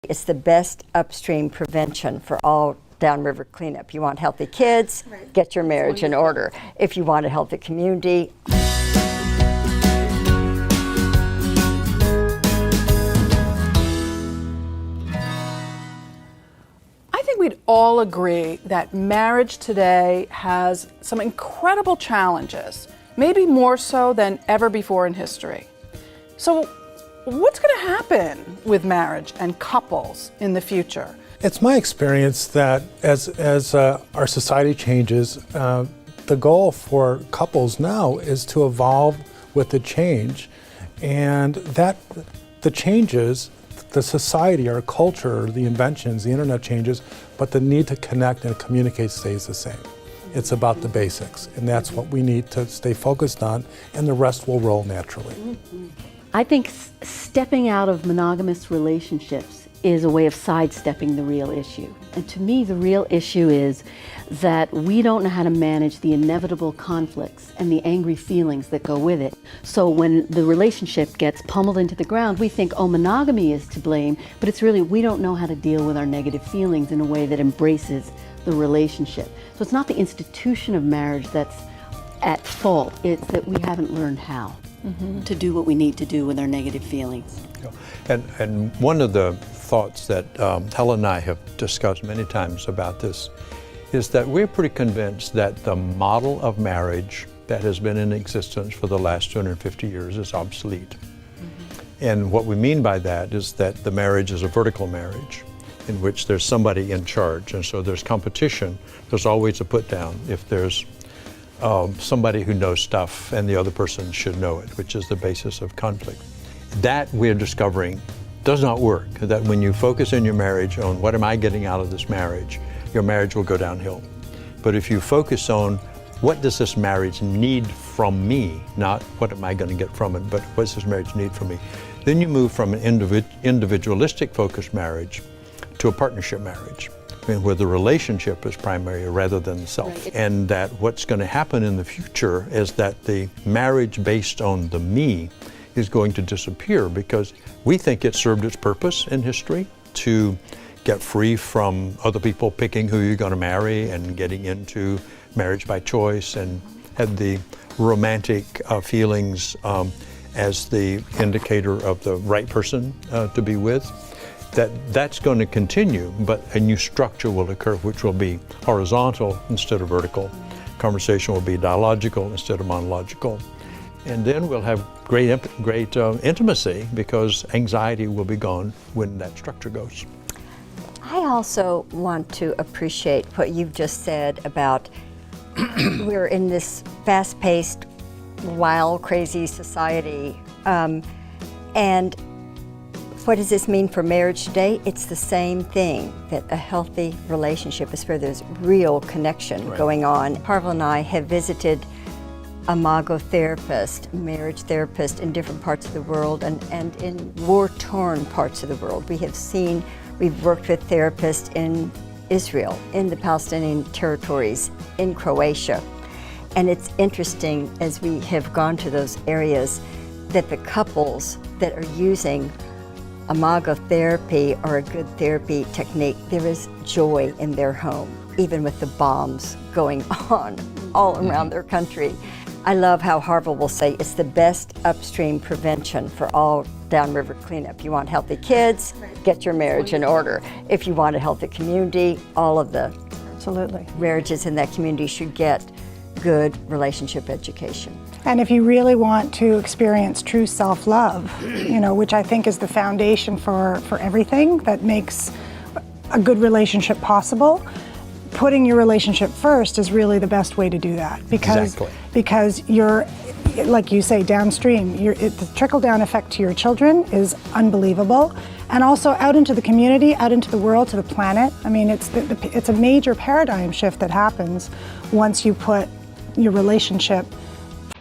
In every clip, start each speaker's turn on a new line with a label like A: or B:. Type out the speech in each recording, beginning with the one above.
A: It's the best upstream prevention for all downriver cleanup. You want healthy kids, get your marriage in order. If you want a healthy community,
B: I think we'd all agree that marriage today has some incredible challenges, maybe more so than ever before in history. So what's going to happen with marriage and couples in the future?
C: It's my experience that as our society changes, the goal for couples now is to evolve with the change, and that the changes, the society, our culture, the inventions, the internet changes, but the need to connect and communicate stays the same. It's about the basics, and that's what we need to stay focused on, and the rest will roll naturally.
D: I think stepping out of monogamous relationships is a way of sidestepping the real issue. And to me, the real issue is that we don't know how to manage the inevitable conflicts and the angry feelings that go with it. So when the relationship gets pummeled into the ground, we think, oh, monogamy is to blame, but it's really, we don't know how to deal with our negative feelings in a way that embraces the relationship. So it's not the institution of marriage that's at fault, it's that we haven't learned how to do what we need to do with our negative feelings.
E: And one of the thoughts that Helen and I have discussed many times about this is that we're pretty convinced that the model of marriage that has been in existence for the last 250 years is obsolete. And what we mean by that is that the marriage is a vertical marriage in which there's somebody in charge, and so there's competition. There's always a put down if there's somebody who knows stuff and the other person should know it, which is the basis of conflict. That we're discovering does not work, that when you focus in your marriage on what am I getting out of this marriage, your marriage will go downhill. But if you focus on what does this marriage need from me, not what am I going to get from it, but what does this marriage need from me, then you move from an individualistic focused marriage to a partnership marriage, where the relationship is primary rather than the self. Right. And that what's going to happen in the future is that the marriage based on the me is going to disappear, because we think it served its purpose in history to get free from other people picking who you're going to marry and getting into marriage by choice, and had the romantic feelings as the indicator of the right person to be with. That's going to continue, but a new structure will occur, which will be horizontal instead of vertical. Conversation will be dialogical instead of monological. And then we'll have great intimacy, because anxiety will be gone when that structure goes.
A: I also want to appreciate what you've just said about we're in this fast-paced, wild, crazy society. And what does this mean for marriage today? It's the same thing, that a healthy relationship is where there's real connection going on. Harville and I have visited imago therapists, marriage therapists in different parts of the world, and in war-torn parts of the world. We've worked with therapists in Israel, in the Palestinian territories, in Croatia. And it's interesting, as we have gone to those areas, that the couples that are using imago therapy or a good therapy technique, there is joy in their home, even with the bombs going on all around their country. I love how Harville will say it's the best upstream prevention for all downriver cleanup. You want healthy kids, get your marriage in order. If you want a healthy community, all of the marriages in that community should get good relationship education.
F: And if you really want to experience true self-love, which I think is the foundation for everything that makes a good relationship possible, putting your relationship first is really the best way to do that. Because you're, like you say, downstream. The trickle-down effect to your children is unbelievable. And also out into the community, out into the world, to the planet. I mean, it's a major paradigm shift that happens once you put your relationship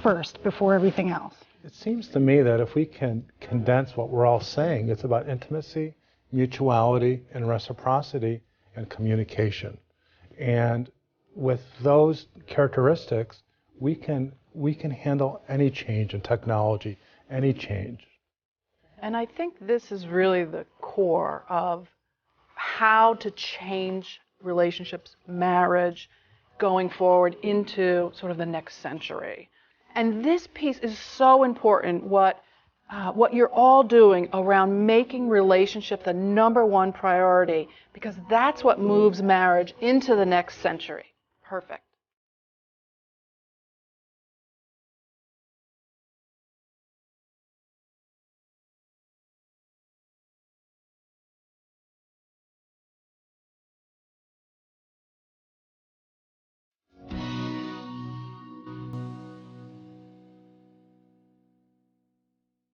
F: first before everything else.
C: It seems to me that if we can condense what we're all saying, it's about intimacy, mutuality, and reciprocity, and communication. And with those characteristics, we can handle any change in technology, any change.
B: And I think this is really the core of how to change relationships, marriage, going forward into sort of the next century. And this piece is so important, what you're all doing around making relationship the #1 priority, because that's what moves marriage into the next century. Perfect.